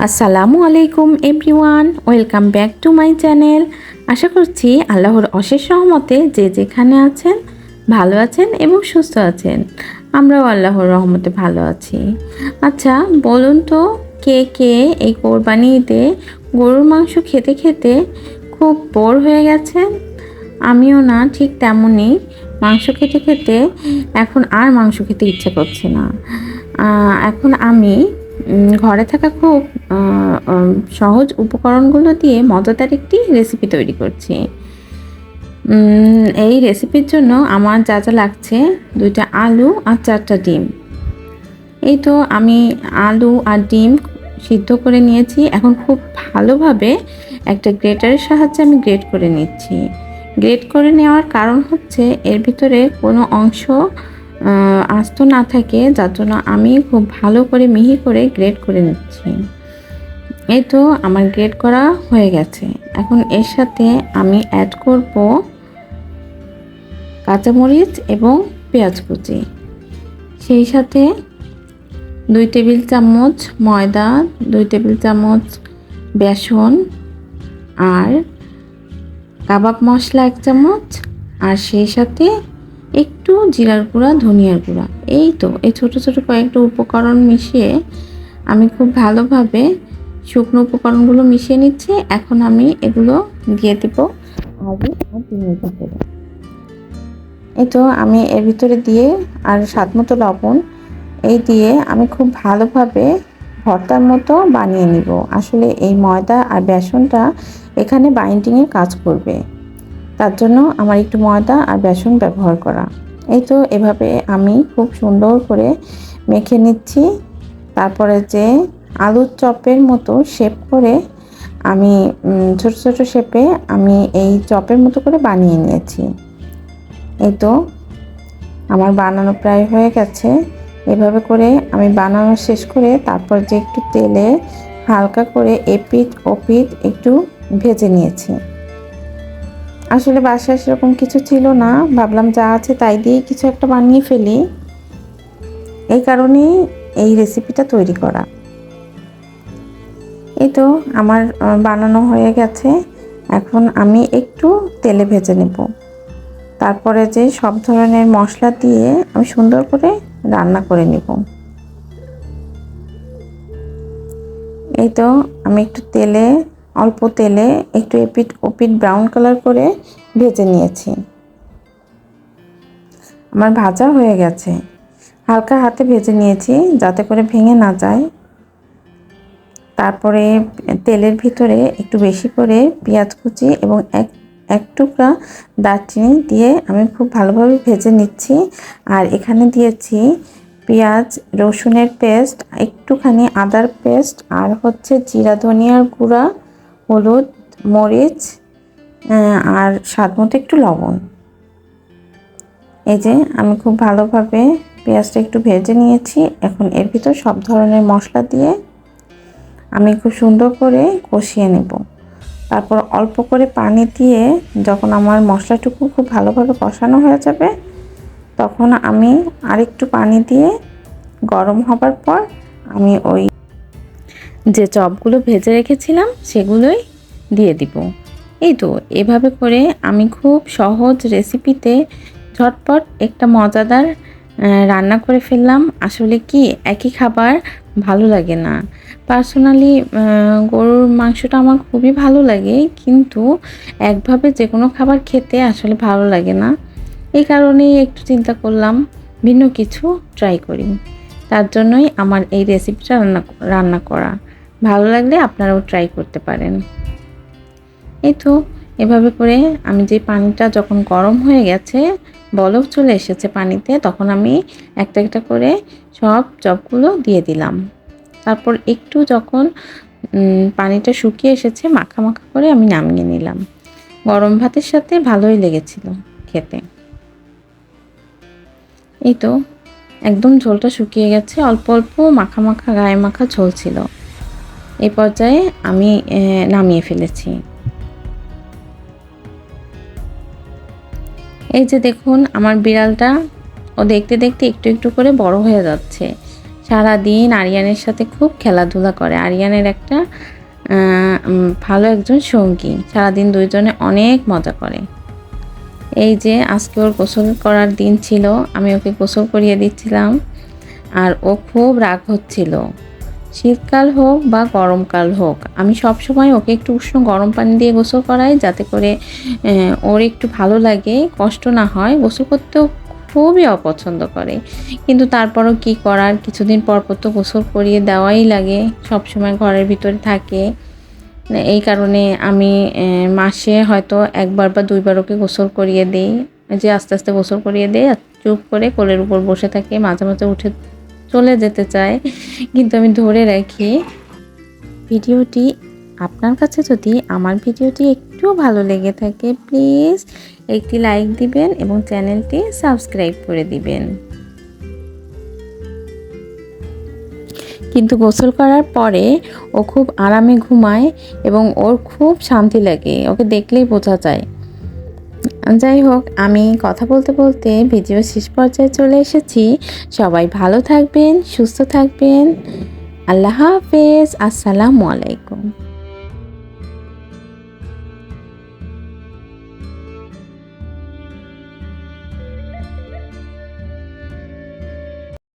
আসসালামু আলাইকুম everyone, welcome back to my channel. আশা করছি আল্লাহর অশেষ রহমতে যে যেখানে আছেন ভালো আছেন এবং সুস্থ আছেন। আমরাও আল্লাহর রহমতে ভালো আছি। আচ্ছা বলুন তো, কে কে এই কোরবানি ঈদে গরুর মাংস খেতে খেতে খুব বোর হয়ে গেছেন? আমিও না ঠিক তেমনই। মাংস খেতে খেতে এখন আর মাংস খেতে ইচ্ছে করছে না। এখন আমি ঘরে থাকা খুব সহজ উপকরণগুলো দিয়ে মজাদার একটি রেসিপি তৈরি করছি। এই রেসিপির জন্য আমার যা যা লাগছে, 2টা আলু আর 4টা ডিম। এই তো আমি আলু আর ডিম সিদ্ধ করে নিয়েছি। এখন খুব ভালোভাবে একটা গ্রেটারের সাহায্যে আমি গ্রেট করে নিচ্ছি। গ্রেট করে নেওয়ার কারণ হচ্ছে এর ভিতরে কোনো অংশ আস্ত না থাকে, যার জন্য আমি খুব ভালো করে মিহি করে গ্রেট করে নিচ্ছি। এই তো আমার গ্রেট করা হয়ে গেছে। এখন এর সাথে আমি অ্যাড করব কাঁচামরিচ এবং পেঁয়াজ কুচি, সেই সাথে 2 টেবিল চামচ ময়দা, 2 টেবিল চামচ বেসন, আর কাবাব মশলা 1 চামচ, আর সেই সাথে একটু জিরার গুঁড়া, ধনিয়ার গুঁড়া। এই তো এই ছোটো ছোটো কয়েকটা উপকরণ মিশিয়ে আমি খুব ভালোভাবে শুকনো উপকরণগুলো মিশিয়ে নিচ্ছি। এখন আমি এগুলো দিয়ে দেবো আলু আর ডিমের ভিতরে। এই তো আমি এর ভিতরে দিয়ে আর স্বাদ মতো লবণ এই দিয়ে আমি খুব ভালোভাবে ভর্তার মতো বানিয়ে নিব। আসলে এই ময়দা আর বেসনটা এখানে বাইন্ডিংয়ের কাজ করবে, তার জন্য আমার একটু ময়দা আর বেসন ব্যবহার করা। এই তো এভাবে আমি খুব সুন্দর করে মেখে নিচ্ছি। তারপরে যে আলুর চপের মতো শেপ করে আমি ছোট ছোট শেপে আমি এই চপের মতো করে বানিয়ে নিয়েছি। এই তো আমার বানানো প্রায় হয়ে গেছে। এভাবে করে আমি বানানো শেষ করে তারপর যে একটু তেলে হালকা করে এপিঠ ওপিঠ একটু ভেজে নিয়েছি। আসলে বাসায় সেরকম কিছু ছিল না, ভাবলাম যা আছে তাই দিয়ে কিছু একটা বানিয়ে ফেলি, এই কারণেই এই রেসিপিটা তৈরি করা। এই তো আমার বানানো হয়ে গেছে। এখন আমি একটু তেলে ভেজে নেব। তারপরে যে সব ধরনের মশলা দিয়ে আমি সুন্দর করে রান্না করে নেব। এই তো আমি একটু তেলে অল্প তেলে একটু এপিঠ ওপিঠ ব্রাউন কালার করে ভেজে নিয়েছি। আমার ভাজা হয়ে গেছে। হালকা হাতে ভেজে নিয়েছি যাতে করে ভেঙে না যায়। তারপরে তেলের ভিতরে একটু বেশি করে পেঁয়াজ কুচি এবং এক টুকরা দারচিনি দিয়ে আমি খুব ভালোভাবে ভেজে নিচ্ছি। আর এখানে দিয়েছি পেঁয়াজ রসুনের পেস্ট, একটুখানি আদার পেস্ট, আর হচ্ছে জিরা ধনিয়ার গুঁড়া, হলুদ, মরিচ, আর স্বাদ মতো একটু লবণ। এই যে আমি খুব ভালোভাবে পেঁয়াজটা একটু ভেজে নিয়েছি। এখন এর ভিতর সব ধরনের মশলা দিয়ে আমি খুব সুন্দর করে কষিয়ে নেব। তারপর অল্প করে পানি দিয়ে যখন আমার মশলাটুকু খুব ভালোভাবে কষানো হয়ে যাবে, তখন আমি আরেকটু পানি দিয়ে গরম হবার পর আমি ওই যে চপগুলো ভেজে রেখেছিলাম সেগুলোই দিয়ে দিব। এই তো এভাবে করে আমি খুব সহজ রেসিপিতে ঝটপট একটা মজাদার রান্না করে ফেললাম। আসলে কি একই খাবার ভালো লাগে না। পার্সোনালি গরুর মাংসটা আমার খুবই ভালো লাগে, কিন্তু একভাবে যে কোনো খাবার খেতে আসলে ভালো লাগে না। এই কারণেই একটু চিন্তা করলাম ভিন্ন কিছু ট্রাই করি। তার জন্যই আমার এই রেসিপিটা রান্না করা। ভালো লাগলে আপনারাও ট্রাই করতে পারেন। এই তো এভাবে করে আমি যে পানিটা যখন গরম হয়ে গেছে, বলক চলে এসেছে পানিতে, তখন আমি একটা একটা করে সব চপগুলো দিয়ে দিলাম। তারপর একটু যখন পানিটা শুকিয়ে এসেছে, মাখা মাখা করে আমি নামিয়ে নিলাম। গরম ভাতের সাথে ভালোই লেগেছিল খেতে। এই তো একদম ঝোলটা শুকিয়ে গেছে, অল্প অল্প মাখা মাখা গায়ে মাখা ঝোল ছিল। এই পর্যায়ে আমি নামিয়ে ফেলেছি। এই যে দেখুন আমার বিড়ালটা, ও দেখতে দেখতে একটু একটু করে বড় হয়ে যাচ্ছে। সারাদিন আরিয়ানের সাথে খুব খেলাধুলা করে। আরিয়ানের একটা ভালো একজন সঙ্গী, সারাদিন দুইজনে অনেক মজা করে। এই যে আজকে ওর গোসল করার দিন ছিল, আমি ওকে গোসল করিয়ে দিচ্ছিলাম, আর ও খুব রাগ হচ্ছিল। শীতকাল হোক বা গরমকাল হোক, আমি সবসময় ওকে একটু উষ্ণ গরম পানি দিয়ে গোসল করাই, যাতে করে ওর একটু ভালো লাগে, কষ্ট না হয়। গোসল করতেও খুবই অপছন্দ করে, কিন্তু তারপরও কি করার, কিছুদিন পর পর তো গোসল করিয়ে দেওয়াই লাগে, সবসময় ঘরের ভিতরে থাকে। এই কারণে আমি মাসে হয়তো একবার বা দুইবার ওকে গোসল করিয়ে দিই, যে আস্তে আস্তে গোসল করিয়ে দিই, আর চুপ করে কোলের উপর বসে থাকে। মাঝে মাঝে উঠে চলে যেতে চায়, কিন্তু আমি ধরে রাখি। ভিডিওটি আপনার কাছে যদি আমার ভিডিওটি একটু ভালো লেগে থাকে, প্লিজ একটি লাইক দিবেন এবং চ্যানেলটি সাবস্ক্রাইব করে দিবেন। কিন্তু গোসল করার পরে ও খুব আরামে ঘুমায় এবং ওর খুব শান্তি লাগে, ওকে দেখলেই বোঝা যায়। যাই হোক, আমি কথা বলতে বলতে ভিডিও শেষ পর্যায়ে চলে এসেছি। সবাই ভালো থাকবেন, সুস্থ থাকবেন। আল্লাহ হাফেজ, আসসালামু আলাইকুম।